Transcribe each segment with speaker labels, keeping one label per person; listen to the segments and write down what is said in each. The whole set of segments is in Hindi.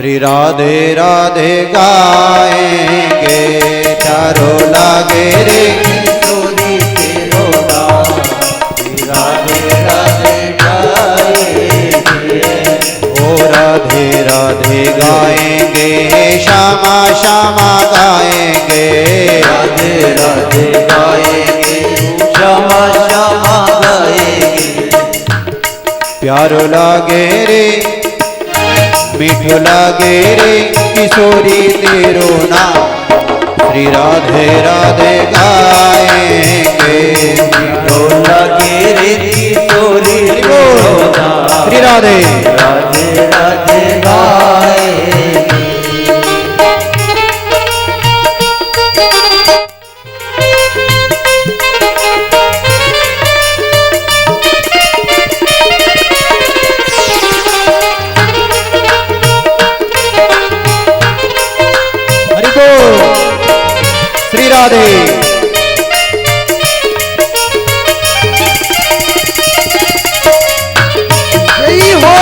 Speaker 1: श्री राधे राधे गाएंगे, प्यारो लागे रे किशोरी तेरो नाम। श्री राधे राधे गाएंगे, ओ राधे राधे गाएंगे, श्यामा श्यामा गाएंगे, राधे राधे गाएंगे, श्यामा श्यामा गाएंगे। प्यारो लागे रे मीठो लागे रे किशोरी तेरो नाम। श्री राधे राधे गाएंगे, मीठो लागे रे किशोरी तेरो नाम। श्री राधे राधे राधे गाएंगे। श्री राधे जय हो।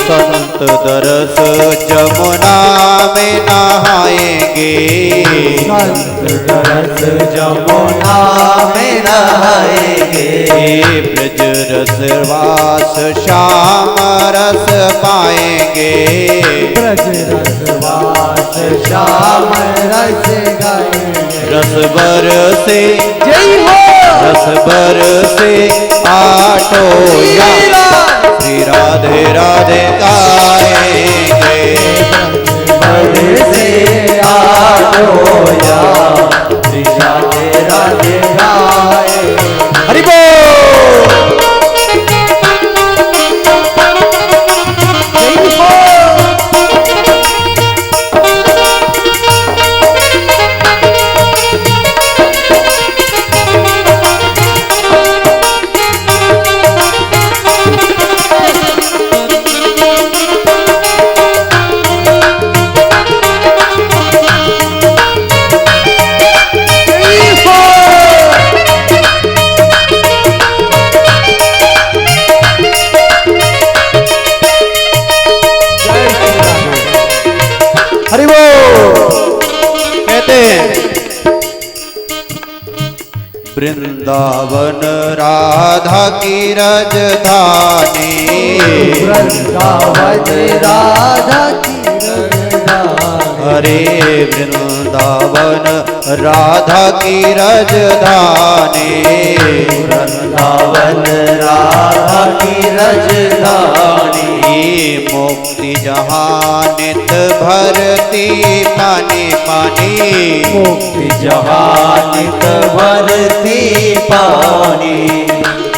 Speaker 1: संत दरस जमुना में नहाएंगे, संत दरस जमुना में नहाएंगे, ब्रज रस वास श्याम रस पाएंगे, ब्रज रस वास श्याम रस गाएंगे। रस बरसे जय हो, रस बरसे आटो या। श्री राधे राधे गाएंगे, बरसे आटो या। श्री राधे राधे गाएंगे। हरि बोल। हरि बोल। कहते हैं वृंदावन राधा की राजधानी, वृंदावन राधा की राजधानी। हरे वृंदावन राधा की राजधानी, वृंदावन राधा की राजधानी। मुक्ति जहाँ नित भरती पानी पानी, मुक्ति जहाँ नित भरती पानी।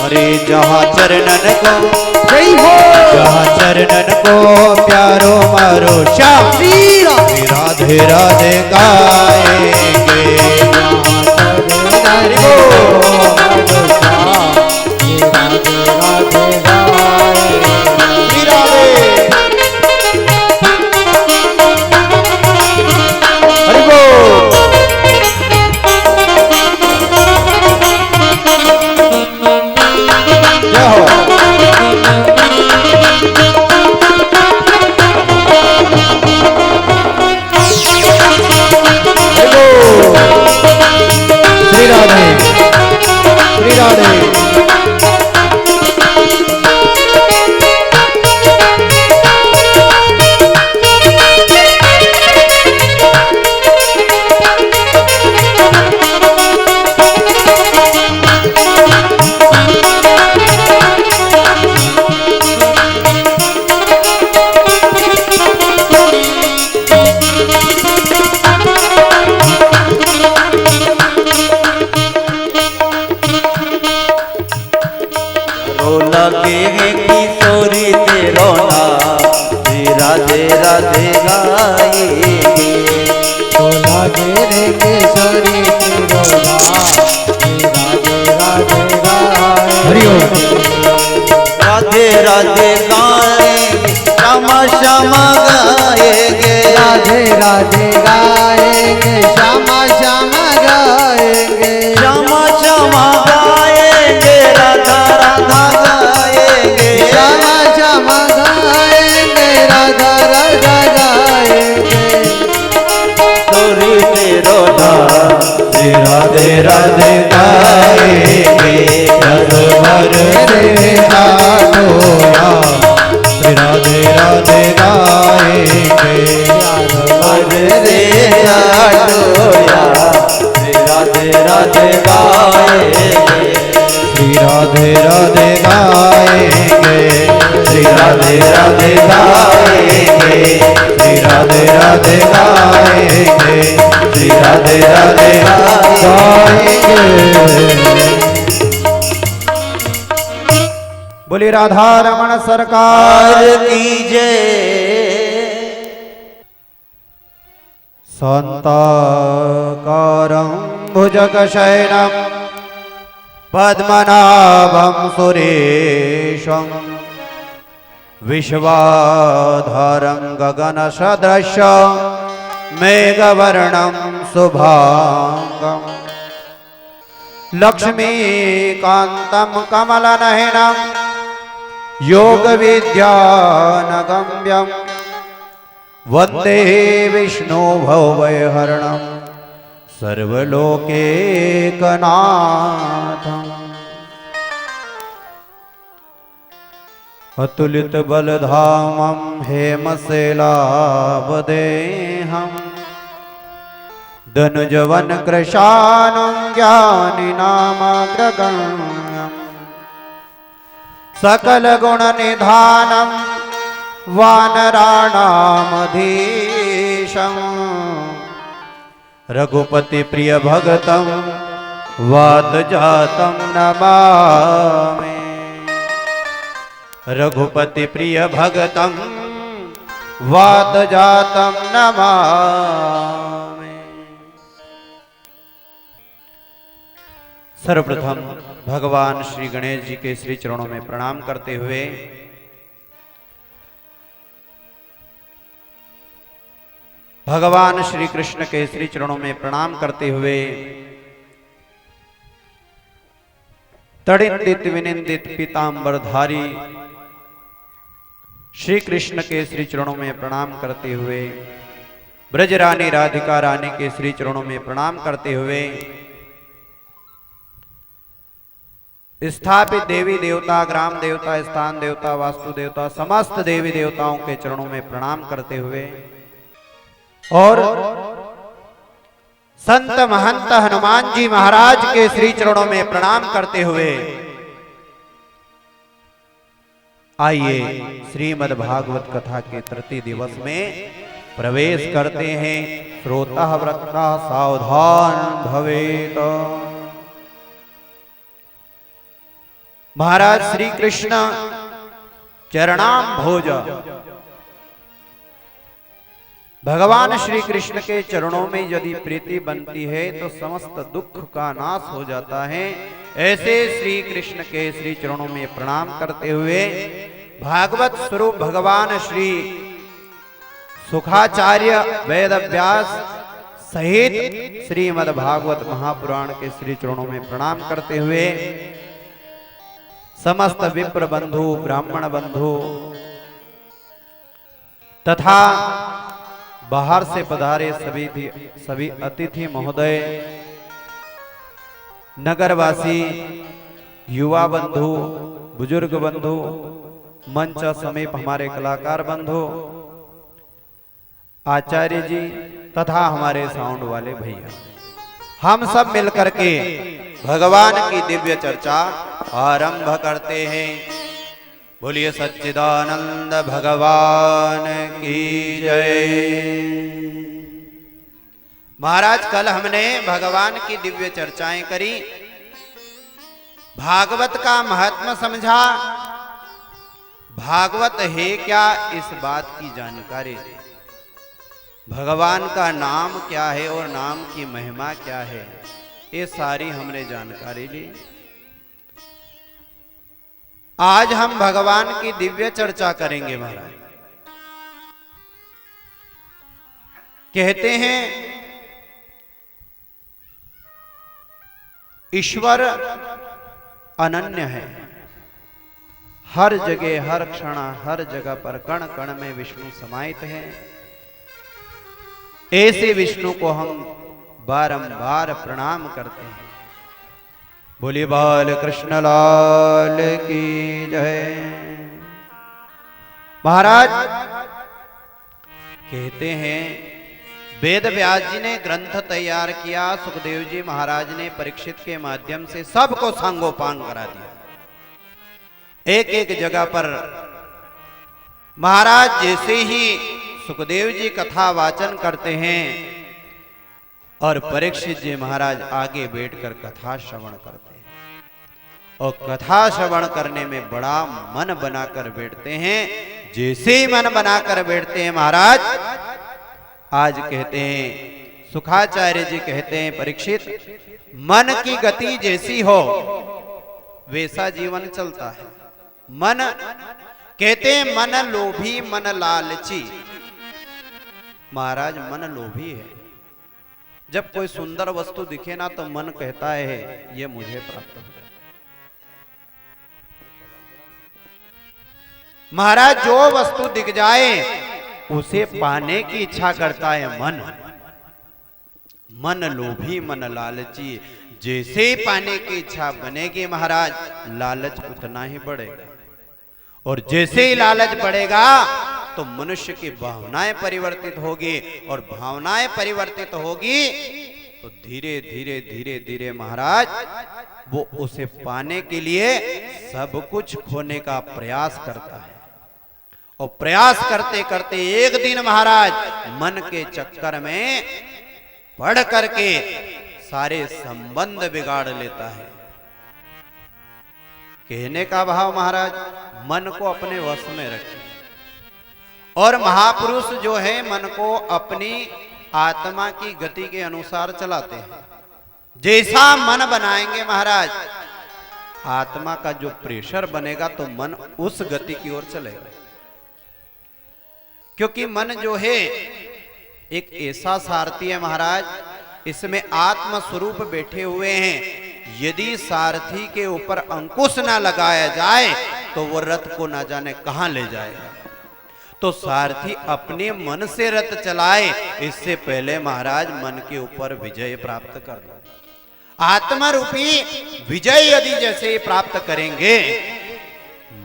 Speaker 1: अरे जहाँ चरणन को जय हो, जहाँ चरणन को प्यारो मारो श्याम। श्री राधे राधे गाएंगे, हरि बोल। श्री राधे श्री राधे। लगे किशोरी तेरो नाम। श्री राधे राधे गाएंगे, तो लगे रे किशोरी तेरो नाम। श्री राधे राधे गाएंगे। हरि ओम। राधे गाएंगे रस भर दे आलोया श्री राधे राधे गाएंगे भर दे आलोया श्री राधे राधे गाएंगे श्री राधे राधे गाएंगे श्री राधे राधे गाएंगे श्री राधे राधे गाएंगे श्री राधे राधे गाएंगे। बोली राधा रमण सरकार की जय। शान्ताकारं भुजगशयनं पद्मनाभं सुरेशं विश्वाधारं गगनसदृशं मेघवर्णं शुभांगं लक्ष्मीकान्तं कमलनयनं योगविद्यानगम्यं वन्दे विष्णु भवभयहरणं सर्वलोकैकनाथम् अतुलित बलधामं हेमशैलावदेहं धनुजवन कृशानं ज्ञानिनामग्रगण्यं सकलगुणनिधानं वानराणामधीशं रघुपति प्रिय भगतं वातजातं नमामि रघुपति प्रिय भगतं वातजातं नमामि। सर्वप्रथम भगवान श्री गणेश जी के श्री चरणों में प्रणाम करते हुए भगवान श्री कृष्ण के श्री चरणों में प्रणाम करते हुए तड़िंदित विनिंदित पीतांबरधारी श्री कृष्ण के श्री चरणों में प्रणाम करते हुए ब्रजरानी राधिका रानी के श्री चरणों में प्रणाम करते हुए स्थापित देवी देवता, ग्राम देवता, स्थान देवता, वास्तु देवता, समस्त देवी देवताओं के चरणों में प्रणाम करते हुए और संत महंत हनुमान जी महाराज के श्री चरणों में प्रणाम करते हुए आइए श्रीमद् भागवत कथा के तृतीय दिवस में प्रवेश करते हैं। श्रोता व्रता सावधान भवेत। महाराज श्री कृष्ण चरणाम भोज, भगवान श्री कृष्ण के चरणों में यदि प्रीति बनती है तो समस्त दुख का नाश हो जाता है। ऐसे श्री कृष्ण के श्री चरणों में प्रणाम करते हुए भागवत स्वरूप भगवान श्री सुखाचार्य वेद व्यास सहित श्रीमद् भागवत महापुराण के श्री चरणों में प्रणाम करते हुए समस्त विप्र बंधु, ब्राह्मण बंधु तथा बाहर से पधारे सभी अतिथि महोदय, नगरवासी, युवा बंधु, बुजुर्ग बंधु, मंच समीप हमारे कलाकार बंधु, आचार्य जी तथा हमारे साउंड वाले भैया, हम सब मिलकर के भगवान की दिव्य चर्चा आरंभ करते हैं। बोलिए सच्चिदानंद भगवान की जय। महाराज कल हमने भगवान की दिव्य चर्चाएं करी, भागवत का महत्व समझा, भागवत है क्या इस बात की जानकारी दी, भगवान का नाम क्या है और नाम की महिमा क्या है, ये सारी हमने जानकारी ली। आज हम भगवान की दिव्य चर्चा करेंगे। महाराज कहते हैं ईश्वर अनन्य है, हर जगह, हर क्षण, हर जगह पर, कण कण में विष्णु समाहित है। ऐसे विष्णु को हम बारंबार प्रणाम करते हैं। बोलिए बाल कृष्ण लाल की जय। महाराज कहते हैं वेद व्यास जी ने ग्रंथ तैयार किया, सुखदेव जी महाराज ने परीक्षित के माध्यम से सबको सांगोपांग करा दिया। एक एक जगह पर महाराज जैसे ही सुखदेव जी कथा वाचन करते हैं और परीक्षित जी महाराज आगे बैठकर कथा श्रवण करते हैं और कथा श्रवण करने में बड़ा मन बनाकर बैठते हैं। जैसे ही मन बनाकर बैठते हैं महाराज, आज कहते हैं सुखाचार्य जी कहते हैं परीक्षित, मन की गति जैसी हो वैसा जीवन चलता है। मन कहते हैं मन लोभी मन लालची। महाराज मन लोभी है, जब कोई सुंदर वस्तु दिखे ना तो मन कहता है ये मुझे प्राप्त हो। महाराज जो वस्तु दिख जाए उसे पाने की इच्छा करता है मन। मन लोभी मन लालची, जैसे ही पाने की इच्छा बनेगी महाराज लालच उतना ही बढ़ेगा और जैसे ही लालच बढ़ेगा तो मनुष्य की भावनाएं परिवर्तित होगी और भावनाएं परिवर्तित होगी तो धीरे धीरे धीरे धीरे महाराज वो उसे पाने के लिए सब कुछ खोने का प्रयास करता है और प्रयास करते करते एक दिन महाराज मन के चक्कर में पड़ करके सारे संबंध बिगाड़ लेता है। कहने का भाव महाराज मन को अपने वश में रखें और महापुरुष जो है मन को अपनी आत्मा की गति के अनुसार चलाते हैं। जैसा मन बनाएंगे महाराज आत्मा का जो प्रेशर बनेगा तो मन उस गति की ओर चलेगा, क्योंकि मन जो है एक ऐसा सारथी है महाराज, इसमें आत्म स्वरूप बैठे हुए हैं। यदि सारथी के ऊपर अंकुश ना लगाया जाए तो वो रथ को ना जाने कहां ले जाएगा। तो सारथी अपने मन से रथ चलाए, इससे पहले महाराज मन के ऊपर विजय प्राप्त कर लो। आत्मा रूपी विजय यदि जैसे प्राप्त करेंगे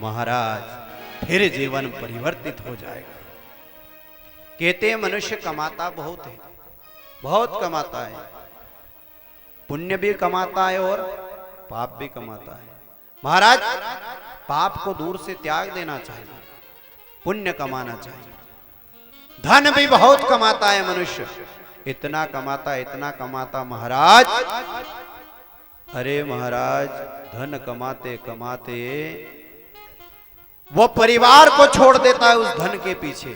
Speaker 1: महाराज फिर जीवन परिवर्तित हो जाएगा। कहते हैं मनुष्य कमाता बहुत है, बहुत कमाता है, पुण्य भी कमाता है और पाप भी कमाता है। महाराज पाप को दूर से त्याग देना चाहिए, पुण्य कमाना चाहिए। धन भी बहुत कमाता है मनुष्य, इतना कमाता महाराज, अरे महाराज धन कमाते कमाते वो परिवार को छोड़ देता है उस धन के पीछे,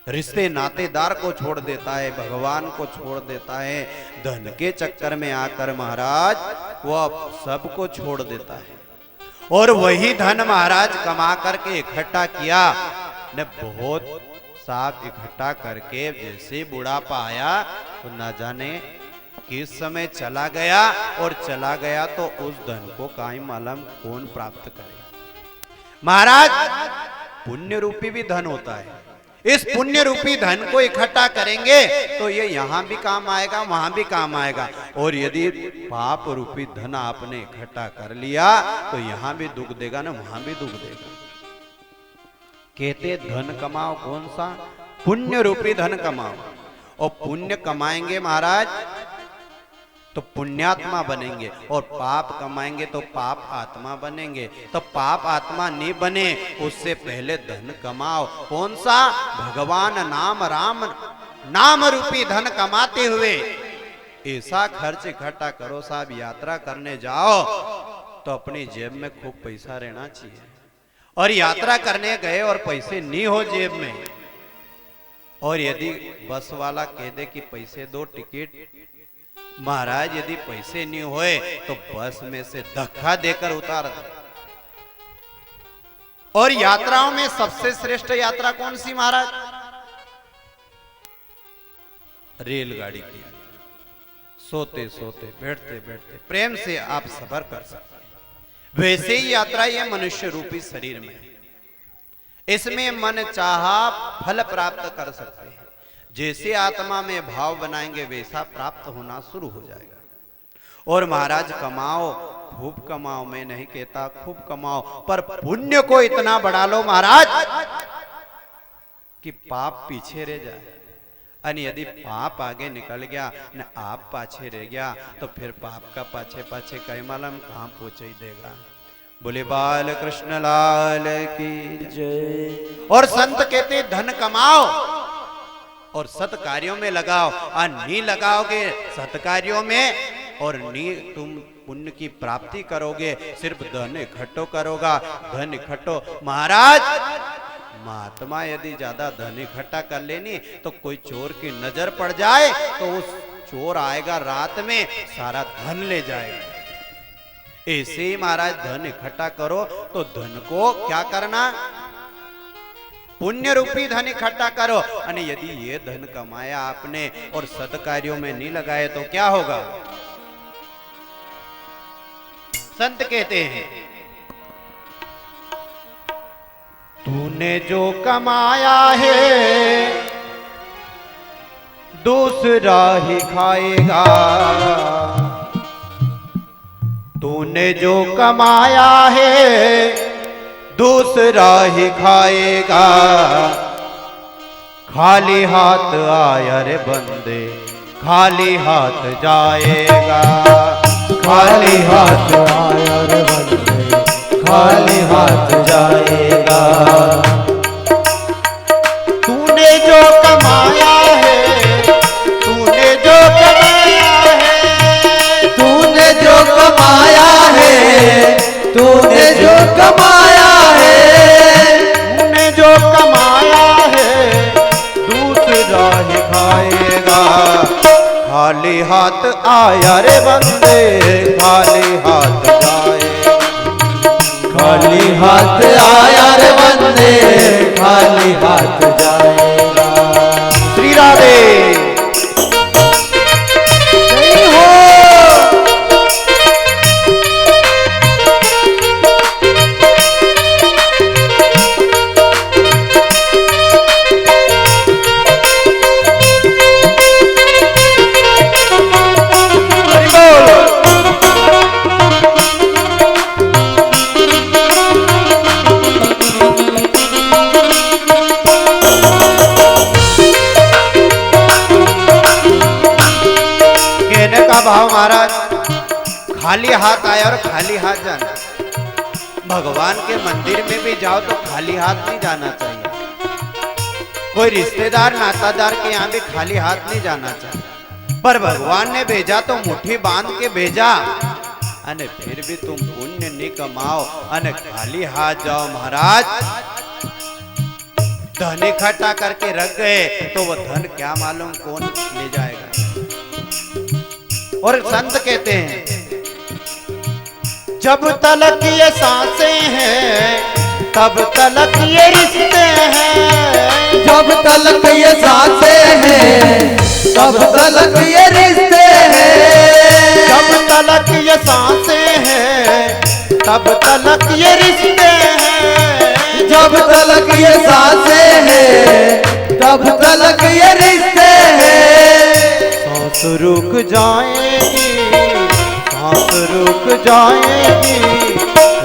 Speaker 1: रिश्ते नातेदार को छोड़ देता है, भगवान को छोड़ देता है। धन के चक्कर में आकर महाराज वो सबको छोड़ देता है। और वही धन महाराज कमा करके इकट्ठा किया ने बहुत साफ इकट्ठा करके जैसे बुढ़ापा आया तो न जाने किस समय चला गया, और चला गया तो उस धन को काई मालूम कौन प्राप्त करे। महाराज पुण्य रूपी भी धन होता है, इस पुण्य रूपी धन को इकट्ठा करेंगे तो ये यहां भी काम आएगा वहां भी काम आएगा। और यदि पाप रूपी धन आपने इकट्ठा कर लिया तो यहां भी दुख देगा ना वहां भी दुख देगा। कहते धन कमाओ कौन सा? पुण्य रूपी धन कमाओ। और पुण्य कमाएंगे महाराज तो पुण्यात्मा बनेंगे, और पाप कमाएंगे तो पाप आत्मा बनेंगे। तो पाप आत्मा नहीं बने उससे पहले धन कमाओ। कौन सा? भगवान नाम राम नाम रूपी धन कमाते हुए ऐसा खर्च इकट्ठा करो साहब, यात्रा करने जाओ तो अपनी जेब में खूब पैसा रहना चाहिए। और यात्रा करने गए और पैसे नहीं हो जेब में, और यदि बस वाला कह दे कि पैसे दो टिकट, महाराज यदि पैसे नहीं होए तो बस में से धक्का देकर उतार दे। और यात्राओं में सबसे श्रेष्ठ यात्रा कौन सी महाराज? रेलगाड़ी की यात्रा। सोते सोते बैठते बैठते प्रेम से आप सफर कर सकते हैं। वैसे ही यात्रा ये मनुष्य रूपी शरीर में है, इसमें मन चाहा फल प्राप्त कर सकते हैं। जैसे आत्मा में भाव बनाएंगे वैसा प्राप्त होना शुरू हो जाएगा। और महाराज कमाओ, खूब कमाओ, मैं नहीं कहता खूब कमाओ, पर पुण्य को इतना बढ़ा लो महाराज कि पाप पीछे रह जाए। और यदि पाप आगे निकल गया न आप पाछे रह गया तो फिर पाप का पाछे पाछे कई मालूम कहां पहुंच ही देगा। बोले बाल कृष्ण लाल की जय। और संत कहते धन कमाओ और सत कार्यों में लगाओ, और नी लगाओगे सत कार्यों में और नी तुम पुण्य की प्राप्ति करोगे, सिर्फ धन इकट्ठो करोगा, धन इकट्ठो। महाराज महात्मा यदि ज्यादा धन इकट्ठा कर लेनी तो कोई चोर की नजर पड़ जाए तो उस चोर आएगा रात में सारा धन ले जाएगा। ऐसे ही महाराज धन इकट्ठा करो तो धन को क्या करना, पुण्य रूपी धन इकट्ठा करो। और यदि ये धन कमाया आपने और सत्कार्यों में नहीं लगाए तो क्या होगा। संत कहते हैं तूने जो कमाया है दूसरा ही खाएगा, तूने जो कमाया है दूसरा ही खाएगा। खाली हाथ आया रे बंदे खाली हाथ जाएगा, खाली हाथ आया रे बंदे खाली हाथ जाएगा। तूने जो कमाया है, तूने जो कमाया है,
Speaker 2: तूने जो कमाया है, तूने जो कमाया है,
Speaker 1: तूने जो कमाया है दूसरा ही खाएगा। खाली हाथ आया रे बंदे खाली हाथ जाएगा,
Speaker 2: खाली हाथ आया रे बंदे खाली हाथ जाएगा।
Speaker 1: श्री राधे
Speaker 2: जय हो।
Speaker 1: भाव महाराज खाली हाथ आया और खाली हाथ जाना। भगवान के मंदिर में भी जाओ तो खाली हाथ नहीं जाना चाहिए। कोई रिश्तेदार नातादार के यहाँ भी खाली हाथ नहीं जाना चाहिए। पर भगवान ने भेजा तो मुट्ठी बांध के भेजा, अने फिर भी तुम पुण्य नहीं कमाओ अने खाली हाथ जाओ महाराज। धन इकट्ठा करके रख गए तो वो धन क्या मालूम कौन ले जाएगा। और संत कहते हैं जब तलक ये सांसें हैं तब तलक ये रिश्ते हैं,
Speaker 2: जब तलक ये सांसें हैं तब तलक ये रिश्ते हैं,
Speaker 1: जब तलक ये सांसें हैं तब तलक ये रिश्ते हैं,
Speaker 2: जब तलक ये सांसें हैं तब तलक ये रिश्ते हैं।
Speaker 1: सांस रुक जाएगी, सांस रुक जाएगी,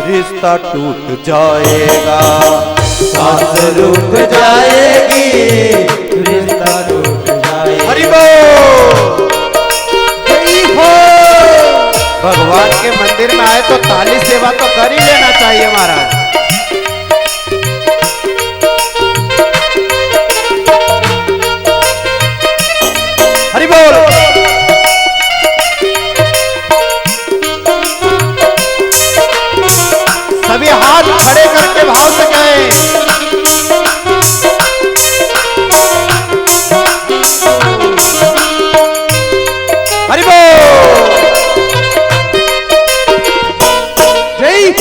Speaker 1: रिश्ता टूट जाएगा,
Speaker 2: सांस रुक जाएगी, रिश्ता टूट जाएगा।
Speaker 1: हरि बोल।
Speaker 2: जय हो।
Speaker 1: भगवान के मंदिर में आए तो ताली सेवा तो कर ही लेना चाहिए महाराज। हरि बोल। सभी हाथ खड़े करके भाव से गए। हरि बोल।
Speaker 2: जय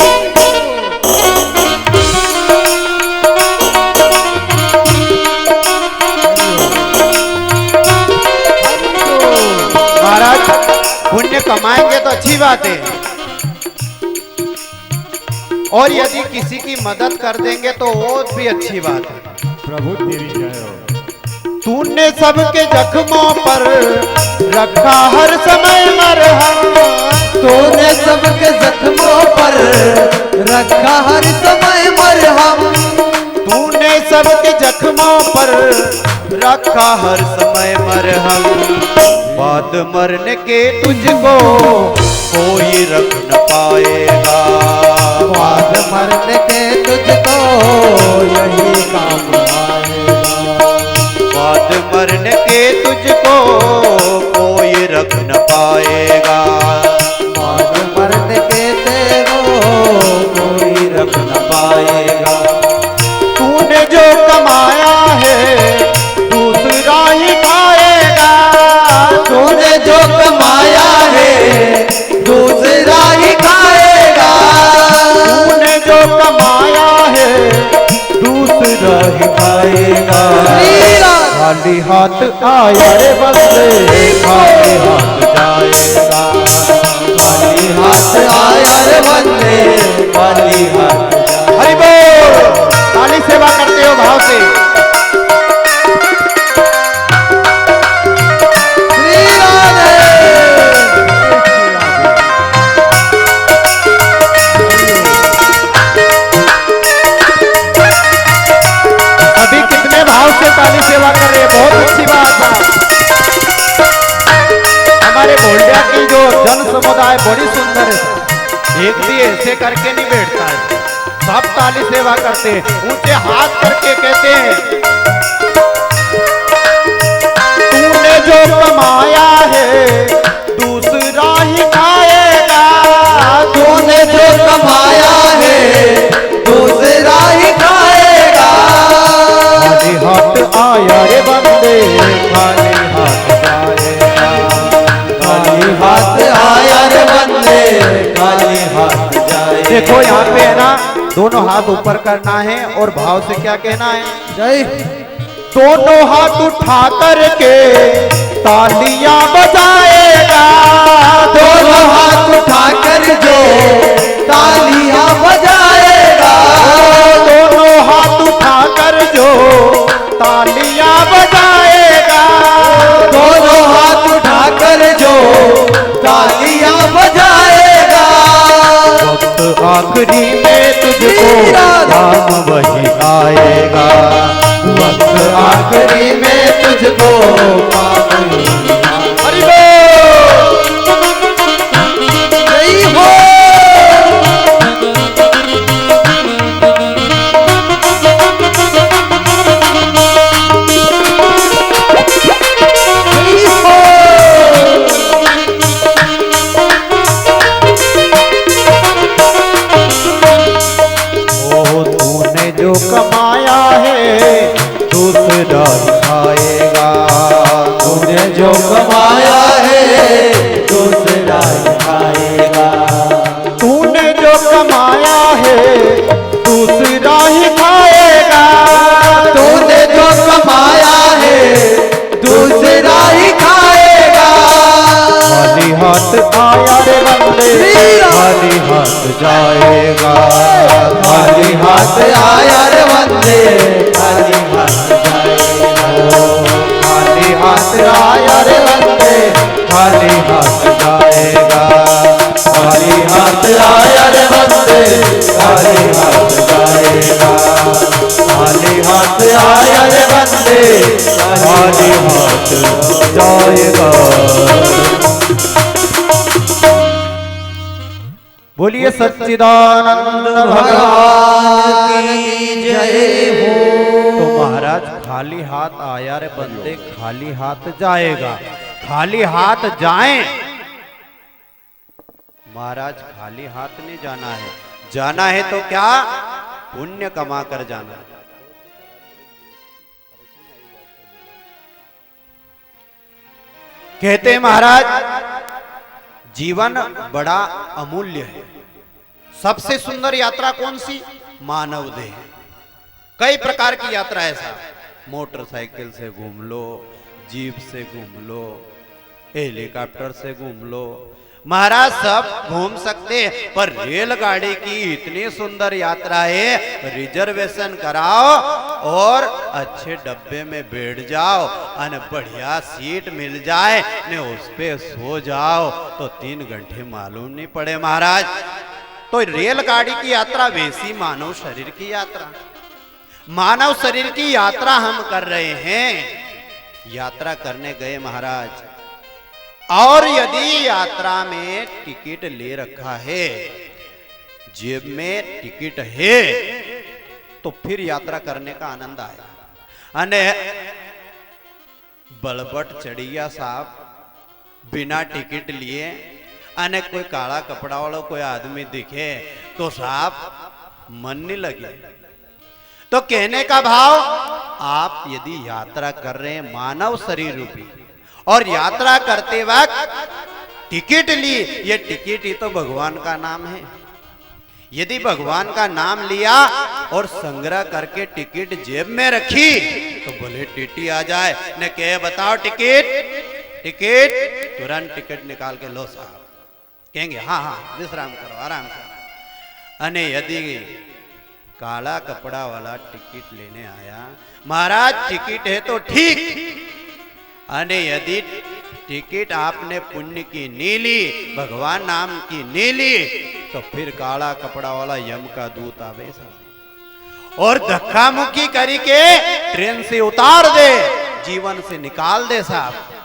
Speaker 1: महाराज पुण्य कमाएंगे तो अच्छी बात है, और यदि किसी की मदद कर देंगे तो वो भी अच्छी बात है।
Speaker 3: प्रभु तेरी जय हो।
Speaker 1: तूने सबके जख्मों पर रखा हर समय मरहम,
Speaker 2: तूने सबके जख्मों पर रखा हर समय मरहम।
Speaker 1: तूने सबके जख्मों पर रखा हर समय मरहम। बाद मरने के तुझको कोई रख न पाएगा।
Speaker 2: बाद मरने के तुझको यही काम आएगा।
Speaker 1: बाद मरने के तुझको कोई रख न पाएगा।
Speaker 2: बाद मरने के तेरो कोई रख न पाएगा।
Speaker 1: तूने जो कमाया है दूसरा ही खाएगा।
Speaker 2: तूने जो कमाया है दूसरा ही खाएगा।
Speaker 1: तूने जो कमाया है दूसरा ही खाएगा। खाली हाथ आया रे बंदे खाली हाथ जाएगा।
Speaker 2: खाली हाथ आया रे बंदे खाली हाथ जाएगा।
Speaker 1: हरि बोल। ताली सेवा करते हो भाव से।
Speaker 2: श्री राधे।
Speaker 1: अभी कितने भाव से ताली सेवा कर रहे हैं, बहुत अच्छी बात है। हमारे गोल्डिया की जो जन समुदाय बड़ी सुंदर है, एक भी ऐसे करके नहीं बैठता है, सब ताली सेवा करते हैं, ऊंचे हाथ करके कहते हैं तूने जो कमाया है दूसरा ही खाएगा।
Speaker 2: तूने जो कमाया है दूसरा ही खाएगा।
Speaker 1: खाली हाथ आया रे बंदे खाली हाथ जाएगा।
Speaker 2: खाली हाथ आया रे बंदे खाली हाथ जाएगा।
Speaker 1: देखो यहाँ पे है ना, दोनों हाथ ऊपर करना है और भाव से क्या कहना है,
Speaker 2: जय।
Speaker 1: दोनों हाथ उठा करके तालियां बजाएगा।
Speaker 2: दोनों हाथ उठा कर जो तालियां बजाएगा।
Speaker 1: दोनों हाथ उठा कर जो तालियां बजाएगा।
Speaker 2: दोनों हाथ उठा कर जो तालियां बजाएगा।
Speaker 1: वक्त आखिरी में तुझको काम वही आएगा।
Speaker 2: वक्त आखिरी में तुझको काम
Speaker 1: हरि बोल।
Speaker 2: जय हो। जय हो।
Speaker 1: ओ तूने जो कमाया है दूसरा ही खाएगा।
Speaker 2: तूने जो कमाया है दूसरा ही खाएगा।
Speaker 1: तूने जो कमाया है दूसरा ही खाएगा।
Speaker 2: तूने जो कमाया है दूसरा ही खाएगा।
Speaker 1: खाली हाथ आया रे बंदे खाली हाथ जाएगा।
Speaker 2: खाली हाथ आया रे बंदे खाली हाथ जाएगा।
Speaker 1: खाली हाथ आया रे बंदे खाली हाथ जाएगा।
Speaker 2: खाली हाथ आया रे बंदे खाली हाथ जाएगा।
Speaker 1: खाली हाथ आया रे बंदे खाली हाथ जाएगा। बोलिए सच्चिदानंद
Speaker 2: भगवान की जय हो।
Speaker 1: तो महाराज खाली हाथ आया रे बंदे खाली हाथ जाएगा। खाली हाथ जाएं महाराज, खाली हाथ नहीं जाना है, जाना है तो क्या पुण्य कमा कर जाना। कहते हैं महाराज जीवन बड़ा अमूल्य है। सबसे सुंदर यात्रा कौन सी? मानव देह। कई प्रकार की यात्रा है साहब, मोटरसाइकिल से घूम लो, जीप से घूम लो, हेलीकॉप्टर से घूम लो, महाराज सब घूम सकते हैं, पर रेलगाड़ी की इतनी सुंदर यात्रा है, रिजर्वेशन कराओ और अच्छे डब्बे में बैठ जाओ, और बढ़िया सीट मिल जाए ने उस पे सो जाओ तो 3 घंटे मालूम नहीं पड़े महाराज। तो रेलगाड़ी की यात्रा वैसी मानव शरीर की यात्रा, मानव शरीर की यात्रा हम कर रहे हैं। यात्रा करने गए महाराज, और यदि यात्रा में टिकट ले रखा है, जेब में टिकट है, तो फिर यात्रा करने का आनंद आया। अने बलबट चढ़िया साहब बिना टिकट लिए, अने कोई काला कपड़ा वाला कोई आदमी दिखे तो साहब मन नहीं लगे। तो कहने का भाव, आप यदि यात्रा कर रहे हैं मानव शरीर रूपी, और यात्रा करते वक्त टिकट ली, ये टिकट ही तो भगवान का नाम है। यदि भगवान का नाम लिया और संग्रह करके टिकट जेब में रखी तो बोले टीटी आ जाए ने कहे बताओ टिकट, टिकट, तुरंत टिकट निकाल के लो साहब, कहेंगे हाँ हाँ विश्राम करो, आराम करो। अने यदि काला कपड़ा वाला टिकट लेने आया, महाराज टिकट है तो ठीक, अने यदि टिकट आपने पुण्य की नहीं ली, भगवान नाम की नहीं ली, तो फिर काला कपड़ा वाला यम का दूत आवे और धक्का मुक्की करके ट्रेन से उतार दे, जीवन से निकाल दे साहब।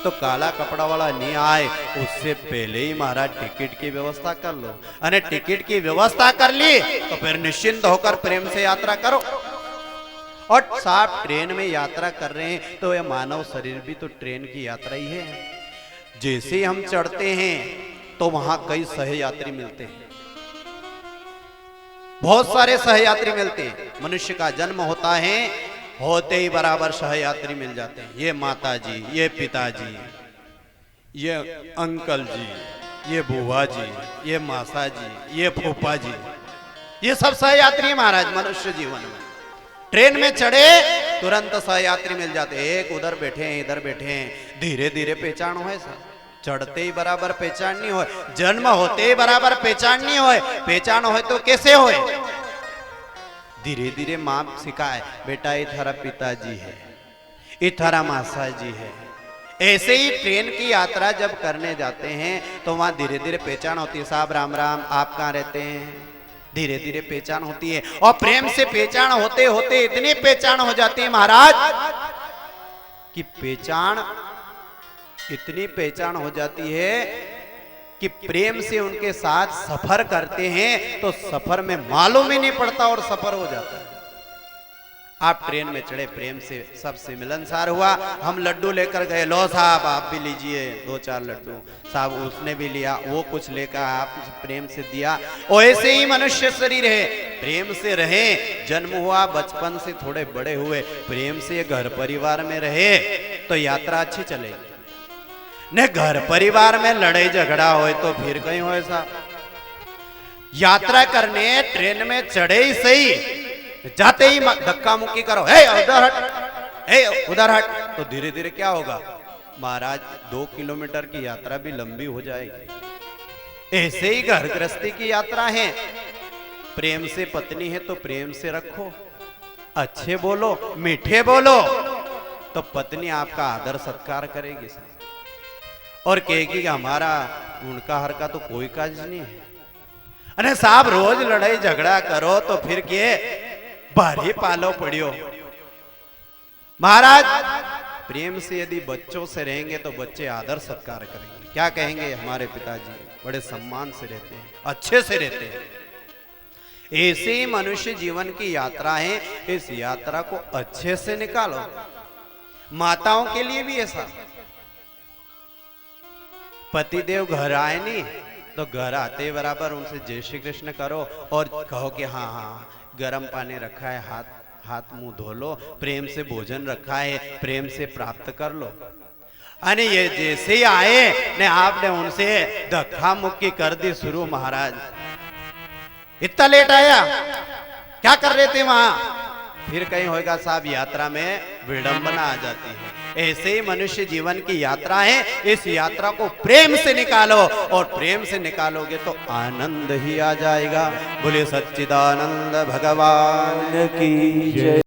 Speaker 1: तो काला कपड़ा वाला नहीं आए उससे पहले ही महाराज टिकट की व्यवस्था कर लो, अने टिकट की व्यवस्था कर ली तो फिर निश्चिंत होकर प्रेम से यात्रा करो। और साहब ट्रेन में यात्रा कर रहे हैं तो यह मानव शरीर भी तो ट्रेन की यात्रा ही है। जैसे ही हम चढ़ते हैं तो वहां कई सहयात्री मिलते हैं, बहुत सारे सहयात्री मिलते हैं। मनुष्य का जन्म होता है, होते ही बराबर सहयात्री मिल जाते हैं। ये माता जी, ये पिताजी, ये अंकल जी, ये बुआ जी, ये मासा जी, ये फूफा जी, ये सब सहयात्री महाराज मनुष्य जीवन में। ट्रेन में चढ़े तुरंत सहयात्री मिल जाते, एक उधर बैठे हैं इधर बैठे हैं, धीरे धीरे पहचान हो। चढ़ते ही बराबर पहचान नहीं हो, जन्म होते ही बराबर पहचान नहीं हो, पहचान हो तो कैसे हो? धीरे धीरे माँ सिखाए, बेटा ये थारा पिताजी है, ये थारा मासा जी है। ऐसे ही ट्रेन की यात्रा जब करने जाते हैं तो वहां धीरे धीरे पहचान होती है। साहब राम राम, आप कहाँ रहते हैं? धीरे धीरे पहचान होती है, और प्रेम से पहचान होते होते इतनी पहचान हो जाती है महाराज कि पहचान इतनी पहचान हो जाती है कि प्रेम से उनके साथ सफर करते हैं तो सफर में मालूम ही नहीं पड़ता और सफर हो जाता है। आप ट्रेन में चढ़े, प्रेम से सबसे मिलनसार हुआ, हम लड्डू लेकर गए, लो साहब आप भी लीजिए 2-4 लड्डू, साहब उसने भी लिया, वो कुछ लेकर आप प्रेम से दिया। और ऐसे ही मनुष्य शरीर है, प्रेम से रहे, जन्म हुआ बचपन से थोड़े बड़े हुए, प्रेम से घर परिवार में रहे तो यात्रा अच्छी चलेगी। ने घर परिवार में लड़ाई झगड़ा हो तो फिर कहीं हो ऐसा। यात्रा करने ट्रेन में चढ़े ही सही, जाते ही धक्का मुक्की करो, हे उधर हट, हे उधर हट, तो धीरे धीरे क्या होगा महाराज, 2 किलोमीटर की यात्रा भी लंबी हो जाएगी। ऐसे ही घर गृहस्थी की यात्रा है, प्रेम से पत्नी है तो प्रेम से रखो, अच्छे बोलो, मीठे बोलो, तो पत्नी आपका आदर सत्कार करेगी और कहेगी कि हमारा उनका हर का तो कोई काज नहीं है। अरे साहब रोज लड़ाई झगड़ा करो तो फिर के भारी पालो पड़ियो। महाराज प्रेम से यदि बच्चों से रहेंगे तो बच्चे आदर सत्कार करेंगे, क्या कहेंगे हमारे पिताजी बड़े सम्मान से रहते हैं, अच्छे से रहते हैं। ऐसे ही मनुष्य जीवन की यात्रा है, इस यात्रा को अच्छे से निकालो। माताओं के लिए भी ऐसा, पतिदेव घर आए नहीं तो घर आते बराबर उनसे जय श्री कृष्ण करो और कहो कि हाँ हाँ गर्म पानी रखा है, हाथ मुंह धो लो, प्रेम से भोजन रखा है, प्रेम से प्राप्त कर लो। अरे ये जैसे ही आए ने आपने उनसे धक्का मुक्की कर दी शुरू। महाराज इतना लेट आया, क्या कर रहे थे वहां? फिर कहीं होगा साहब यात्रा में विडंबना आ जाती है। ऐसे ही मनुष्य जीवन की यात्रा है, इस यात्रा को प्रेम से निकालो और प्रेम से निकालोगे तो आनंद ही आ जाएगा। बोले सच्चिदानंद भगवान की जय।